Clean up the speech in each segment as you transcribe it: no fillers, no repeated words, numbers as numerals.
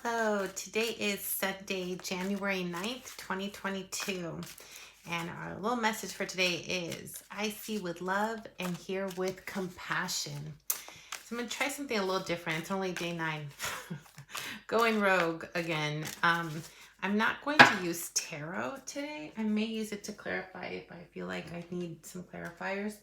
Hello, today is Sunday, January 9th, 2022. And our little message for today is, I see with love and hear with compassion. So I'm going to try something a little different. It's only day 9. Going rogue again. I'm not going to use tarot today. I may use it to clarify if I feel like I need some clarifiers.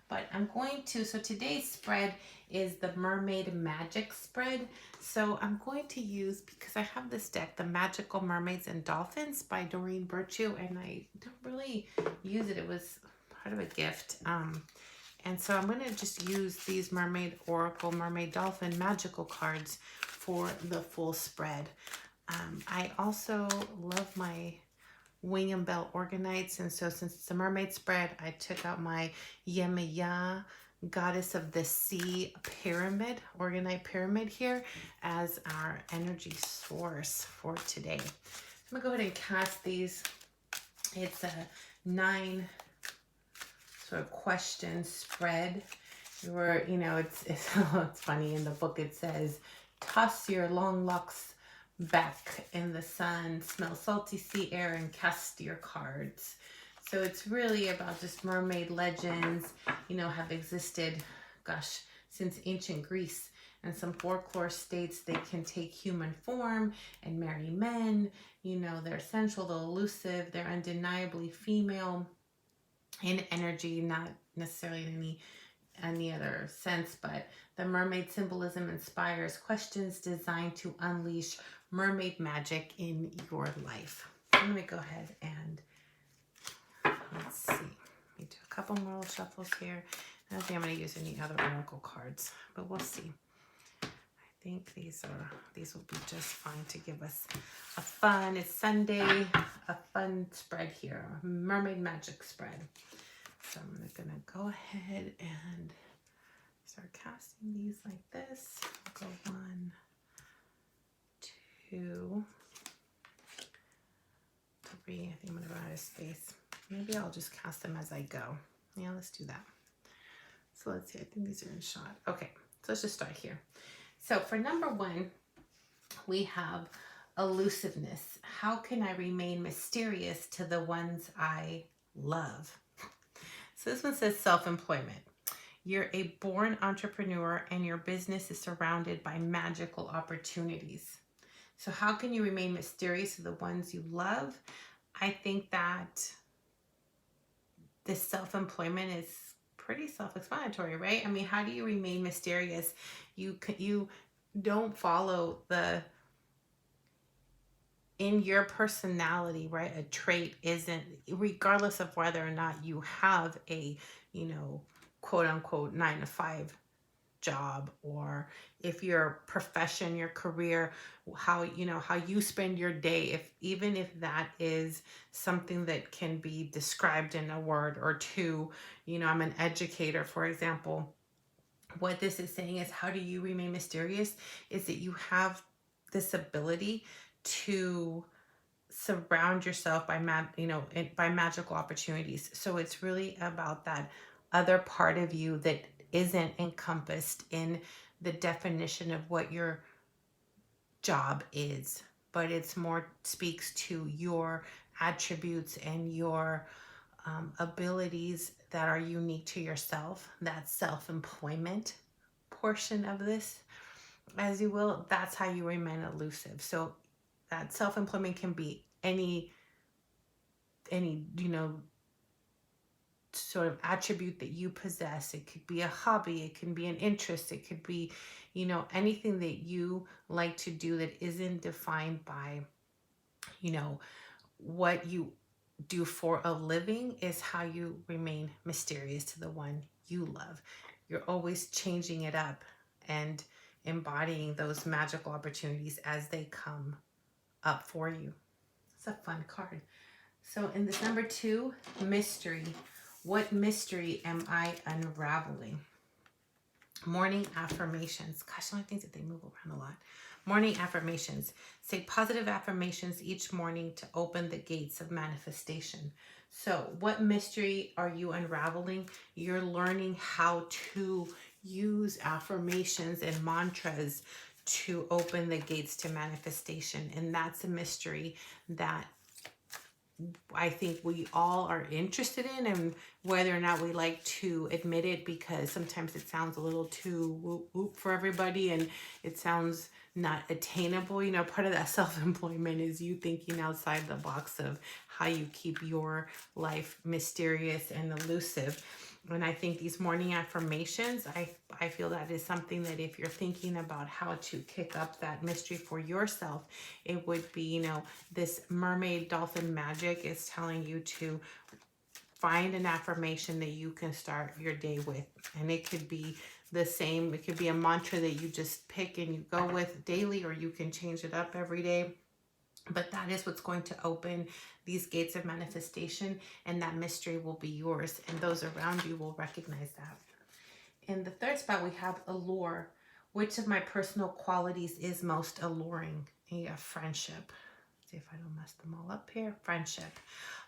But I'm going to, so today's spread is the Mermaid Magic spread. So I'm going to use, because I have this deck, the Magical Mermaids and Dolphins by Doreen Virtue, and I don't really use it. It was part of a gift. And so I'm going to just use these Mermaid Oracle, Mermaid Dolphin magical cards for the full spread. I also love my Wing and Bell Organites, and so since it's a mermaid spread, I took out my Yemaya Goddess of the Sea pyramid, Organite pyramid here as our energy source for today. I'm gonna go ahead and cast these. It's a 9 sort of question spread where, you know, it's it's funny. In the book it says, toss your long locks back in the sun, smell salty sea air, and cast your cards. So it's really about just mermaid legends, you know, have existed, gosh, since ancient Greece. And some folklore states they can take human form and marry men. You know, they're sensual, they're elusive, they're undeniably female in energy, not necessarily in any other sense, but the mermaid symbolism inspires questions designed to unleash mermaid magic in your life. I'm going to go ahead and let's see. Let me do a couple more little shuffles here. I don't think I'm going to use any other oracle cards, but we'll see. I think these will be just fine to give us a fun, it's Sunday, a fun spread here, a mermaid magic spread. So I'm going to go ahead and start casting these like this. I'll go 1, 2, 3. I think I'm going to run out of space. Maybe I'll just cast them as I go. Yeah, let's do that. So let's see. I think these are in shot. Okay, so let's just start here. So for number 1, we have elusiveness. How can I remain mysterious to the ones I love? So this one says self-employment. You're a born entrepreneur and your business is surrounded by magical opportunities. So how can you remain mysterious to the ones you love? I think that this self-employment is pretty self-explanatory, right? I mean, how do you remain mysterious? You don't follow in your personality, right? A trait isn't, regardless of whether or not you have a, you know, quote unquote 9-to-5 job, or if your profession, your career, how you spend your day, even if that is something that can be described in a word or two. You know, I'm an educator, for example. What this is saying is, how do you remain mysterious? Is that you have this ability to surround yourself by magical opportunities. So it's really about that other part of you that isn't encompassed in the definition of what your job is, but it's more speaks to your attributes and your abilities that are unique to yourself. That self-employment portion of this, as you will, that's how you remain elusive. So that self-employment can be any sort of attribute that you possess. It could be a hobby, it can be an interest, it could be, anything that you like to do that isn't defined by, what you do for a living, is how you remain mysterious to the one you love. You're always changing it up and embodying those magical opportunities as they come up for you. It's a fun card. So in this number 2, mystery. What mystery am I unraveling? Morning affirmations. Gosh, one of the things that they move around a lot. Morning affirmations. Say positive affirmations each morning to open the gates of manifestation. So what mystery are you unraveling? You're learning how to use affirmations and mantras to open the gates to manifestation. And that's a mystery that I think we all are interested in, and whether or not we like to admit it, because sometimes it sounds a little too whoop whoop for everybody and it sounds not attainable. You know, part of that self-employment is you thinking outside the box of how you keep your life mysterious and elusive. And I think these morning affirmations, I feel that is something that if you're thinking about how to kick up that mystery for yourself, it would be, you know, this mermaid dolphin magic is telling you to find an affirmation that you can start your day with. And it could be the same. It could be a mantra that you just pick and you go with daily, or you can change it up every day. But that is what's going to open these gates of manifestation, and that mystery will be yours, and those around you will recognize that. In the third spot, we have allure. Which of my personal qualities is most alluring? And you have friendship. See if I don't mess them all up here. Friendship.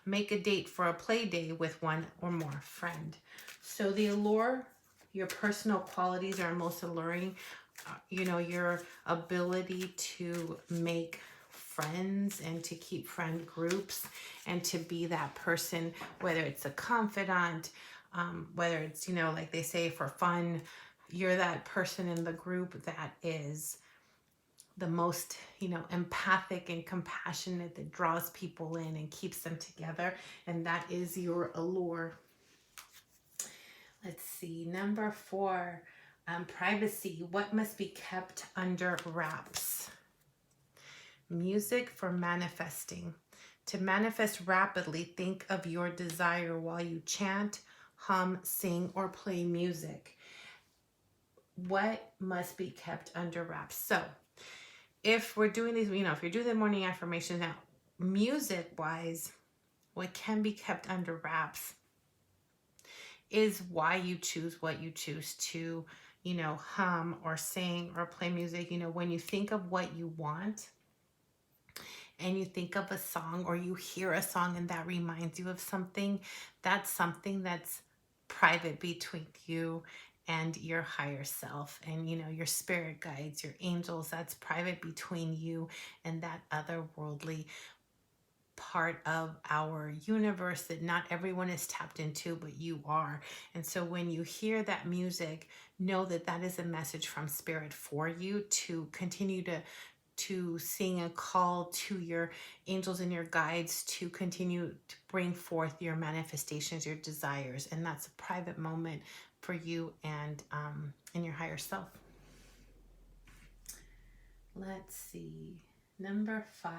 Make a date for a play day with one or more friend. So the allure, your personal qualities are most alluring. You know, your ability to make friends and to keep friend groups and to be that person, whether it's a confidant, whether it's, you know, like they say, for fun, you're that person in the group that is the most, you know, empathic and compassionate, that draws people in and keeps them together. And that is your allure. Let's see. Number 4, privacy. What must be kept under wraps? Music for manifesting. To manifest rapidly, think of your desire while you chant, hum, sing, or play music. What must be kept under wraps? So if we're doing these, you know, if you're doing the morning affirmations now, music-wise, what can be kept under wraps is why you choose what you choose to, you know, hum or sing or play music. You know, when you think of what you want, and you think of a song, or you hear a song and that reminds you of something, that's something that's private between you and your higher self, and, you know, your spirit guides, your angels. That's private between you and that otherworldly part of our universe that not everyone is tapped into, but you are. And so when you hear that music, know that that is a message from spirit for you to continue to sing a call to your angels and your guides to continue to bring forth your manifestations, your desires. And that's a private moment for you and your higher self. Let's see. Number 5,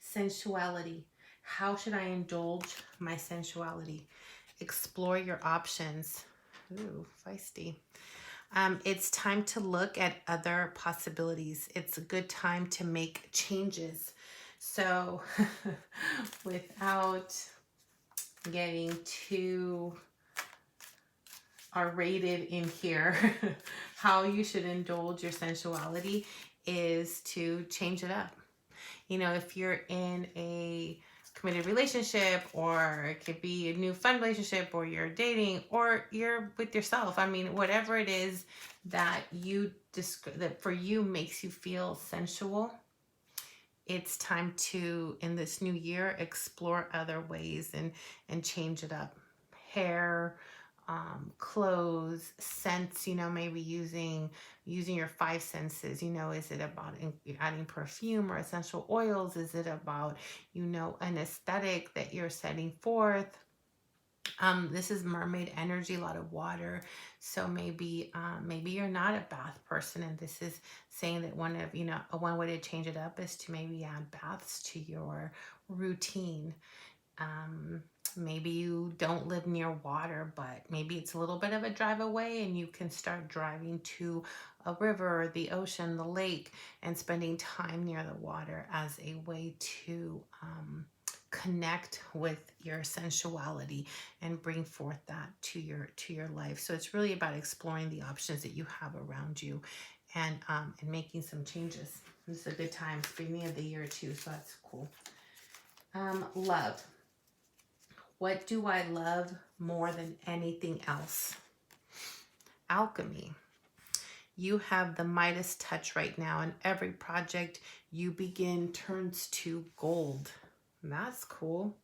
sensuality. How should I indulge my sensuality? Explore your options. Ooh, feisty. It's time to look at other possibilities. It's a good time to make changes. So without getting too R-rated in here, how you should indulge your sensuality is to change it up. You know, if you're in a committed relationship, or it could be a new fun relationship, or you're dating, or you're with yourself, I mean, whatever it is that that for you makes you feel sensual, it's time to, in this new year, explore other ways and change it up. Hair, clothes, scents, you know, maybe using your 5 senses. You know, is it about adding perfume or essential oils? Is it about, you know, an aesthetic that you're setting forth? This is mermaid energy, a lot of water. So maybe you're not a bath person, and this is saying that one way to change it up is to maybe add baths to your routine. Maybe you don't live near water, but maybe it's a little bit of a drive away, and you can start driving to a river, the ocean, the lake, and spending time near the water as a way to connect with your sensuality and bring forth that to your life. So it's really about exploring the options that you have around you, and making some changes. This is a good time. It's beginning of the year too, so that's cool. Love. What do I love more than anything else? Alchemy. You have the Midas touch right now, and every project you begin turns to gold. That's cool.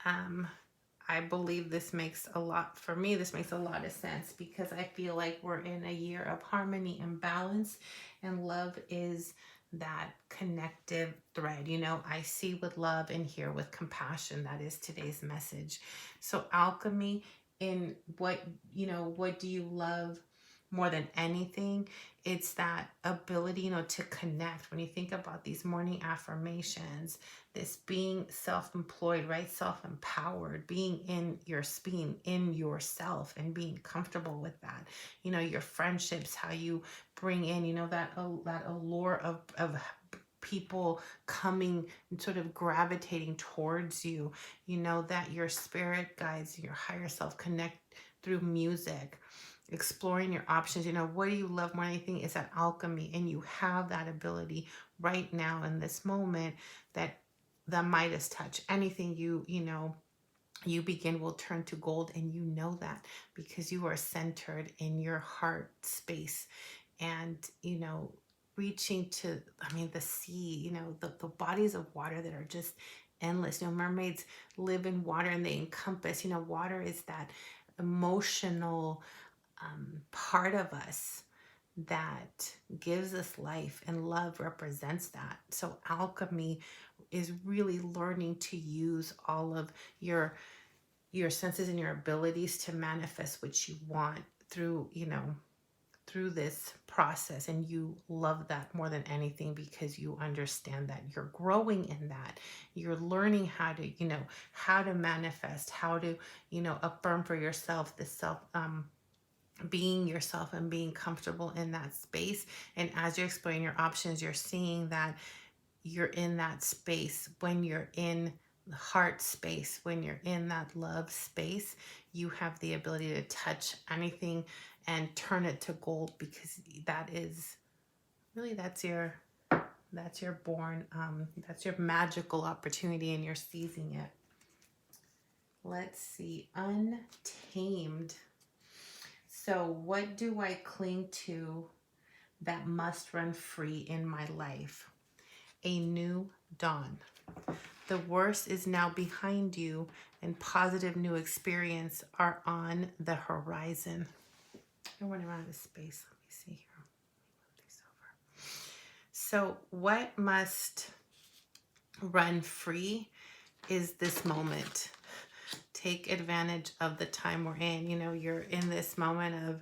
I believe this makes a lot, for me, this makes a lot of sense because I feel like we're in a year of harmony and balance, and love is that connective thread. You know, I see with love and hear with compassion. That is today's message. So alchemy in what, you know, what do you love more than anything? It's that ability, you know, to connect. When you think about these morning affirmations, this being self-employed, right? Self-empowered, being in yourself and being comfortable with that. You know, your friendships, how you bring in, you know, that allure of people coming and sort of gravitating towards you. You know, that your spirit guides, your higher self connect through music, exploring your options. You know, what do you love more than anything is that alchemy, and you have that ability right now in this moment, that the Midas touch, anything you know you begin will turn to gold, and you know that because you are centered in your heart space. And you know, reaching to, I mean, the sea, you know, the bodies of water that are just endless. You know, mermaids live in water, and they encompass, you know, water is that emotional part of us that gives us life, and love represents that. So alchemy is really learning to use all of your senses and your abilities to manifest what you want through, you know, through this process. And you love that more than anything because you understand that you're growing in that. You're learning how to, you know, how to manifest, how to, you know, affirm for yourself this self, being yourself and being comfortable in that space. And as you're exploring your options, you're seeing that you're in that space. When you're in the heart space, when you're in that love space, you have the ability to touch anything and turn it to gold, because that is really, that's your born, that's your magical opportunity, and you're seizing it. Let's see, untamed. So what do I cling to that must run free in my life? A new dawn. The worst is now behind you, and positive new experience are on the horizon. I went around of space. Let me see here. Move these over. So what must run free is this moment. Take advantage of the time we're in. You know, you're in this moment of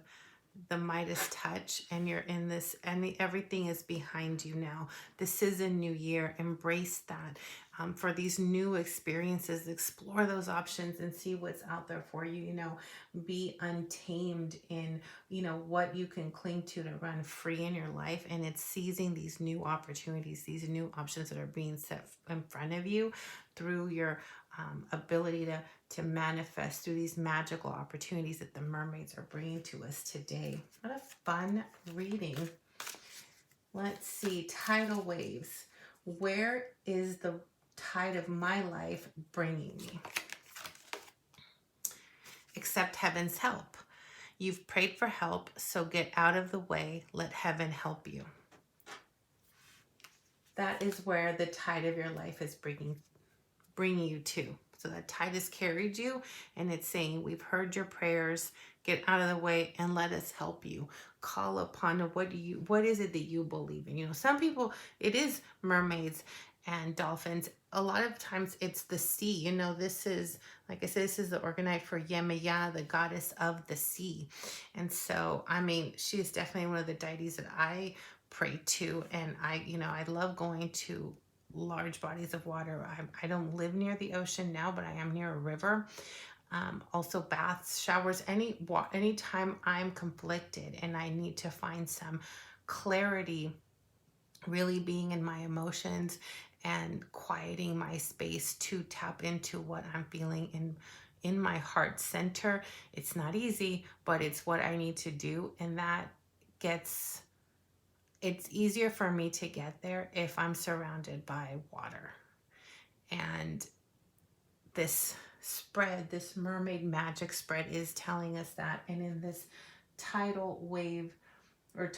the Midas touch, and you're in this, and everything is behind you now. This is a new year. Embrace that. For these new experiences, explore those options and see what's out there for you. You know, be untamed in, you know, what you can cling to run free in your life. And it's seizing these new opportunities, these new options that are being set in front of you through your ability to manifest, through these magical opportunities that the mermaids are bringing to us today. What a fun reading. Let's see, tidal waves. Where is the tide of my life bringing me? Accept heaven's help. You've prayed for help, so get out of the way. Let heaven help you. That is where the tide of your life is bringing you to. So that tide has carried you, and it's saying, we've heard your prayers, get out of the way and let us help you. Call upon what is it that you believe in? You know, some people, it is mermaids and dolphins. A lot of times it's the sea. You know, this is, like I said, this is the organite for Yemaya, the goddess of the sea. And so, I mean, she is definitely one of the deities that I pray to. And I love going to large bodies of water. I don't live near the ocean now, but I am near a river. Also baths, showers, anytime I'm conflicted and I need to find some clarity, really being in my emotions and quieting my space to tap into what I'm feeling in my heart center. It's not easy, but it's what I need to do. And it's easier for me to get there if I'm surrounded by water. And this spread, this mermaid magic spread, is telling us that. And in this tidal wave or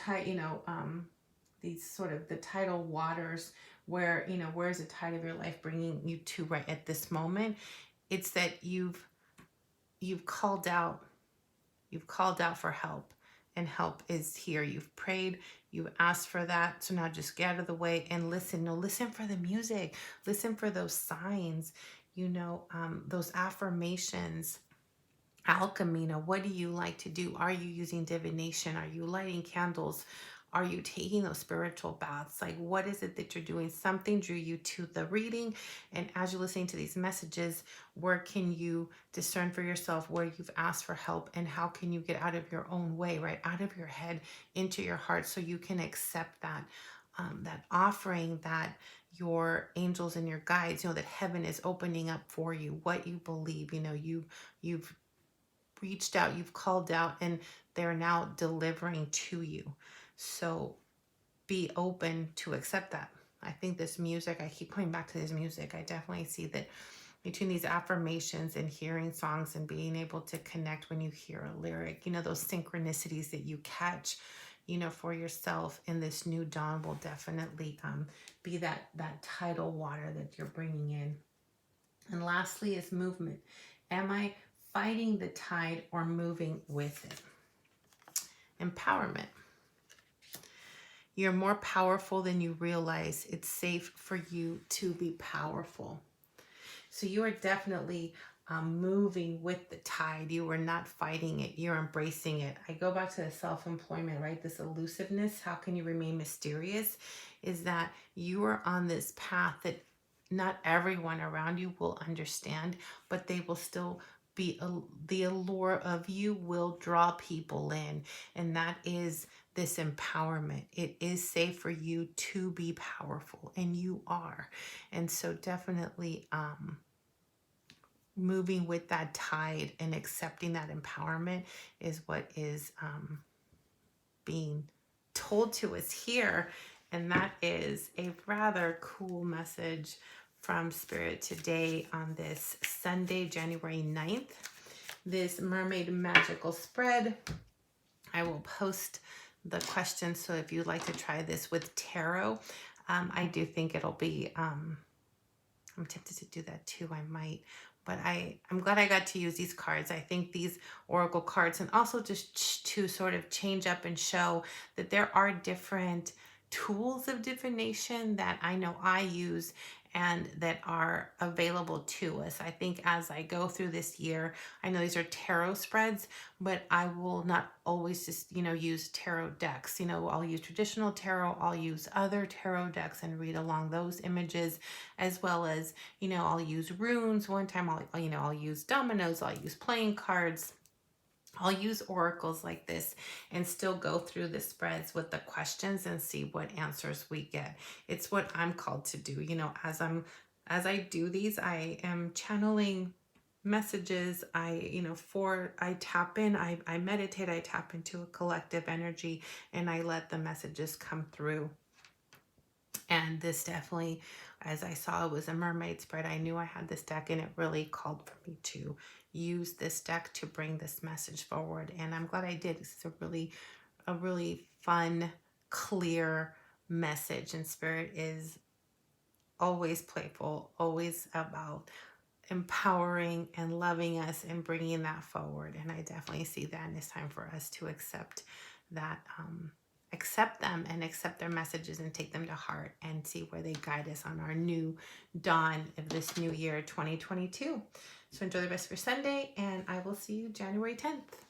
these sort of the tidal waters where, where's the tide of your life bringing you to right at this moment? It's that you've called out. You've called out for help, and help is here. You've prayed, you've asked for that. So now just get out of the way and listen. No, listen for the music. Listen for those signs, those affirmations. Alchemy, what do you like to do? Are you using divination? Are you lighting candles? Are you taking those spiritual baths? Like, what is it that you're doing? Something drew you to the reading. And as you're listening to these messages, where can you discern for yourself where you've asked for help, and how can you get out of your own way, right? Out of your head into your heart, so you can accept that offering that your angels and your guides, that heaven is opening up for you, what you believe, you've reached out, you've called out, and they're now delivering to you. So be open to accept that. I think this music, I keep coming back to this music. I definitely see that between these affirmations and hearing songs and being able to connect when you hear a lyric, those synchronicities that you catch, for yourself in this new dawn will definitely be that tidal water that you're bringing in. And lastly is movement. Am I fighting the tide or moving with it? Empowerment. You're more powerful than you realize. It's safe for you to be powerful. So you are definitely moving with the tide. You are not fighting it. You're embracing it. I go back to the self-employment, right? This elusiveness. How can you remain mysterious? Is that you are on this path that not everyone around you will understand, but they will still be, the allure of you will draw people in. And that is this empowerment. It is safe for you to be powerful, and you are. And so definitely moving with that tide and accepting that empowerment is what is being told to us here. And that is a rather cool message from Spirit today on this Sunday, January 9th. This Mermaid Magical Spread. I will post the questions, so if you'd like to try this with tarot, I do think it'll be, I'm tempted to do that too, I might. But I'm glad I got to use these cards. I think these oracle cards, and also just to sort of change up and show that there are different tools of divination that I know I use and that are available to us. I think as I go through this year, I know these are tarot spreads, but I will not always just, use tarot decks. I'll use traditional tarot, I'll use other tarot decks and read along those images, as well as, I'll use runes. One time I'll use dominoes, I'll use playing cards. I'll use oracles like this and still go through the spreads with the questions and see what answers we get. It's what I'm called to do. As I do these, I am channeling messages. I tap in, I meditate, I tap into a collective energy, and I let the messages come through. And this definitely, as I saw, it was a mermaid spread. I knew I had this deck, and it really called for me to use this deck to bring this message forward. And I'm glad I did. It's a really fun, clear message. And Spirit is always playful, always about empowering and loving us and bringing that forward. And I definitely see that, and it's time for us to accept that, accept them and accept their messages and take them to heart and see where they guide us on our new dawn of this new year, 2022. So enjoy the rest of your Sunday, and I will see you January 10th.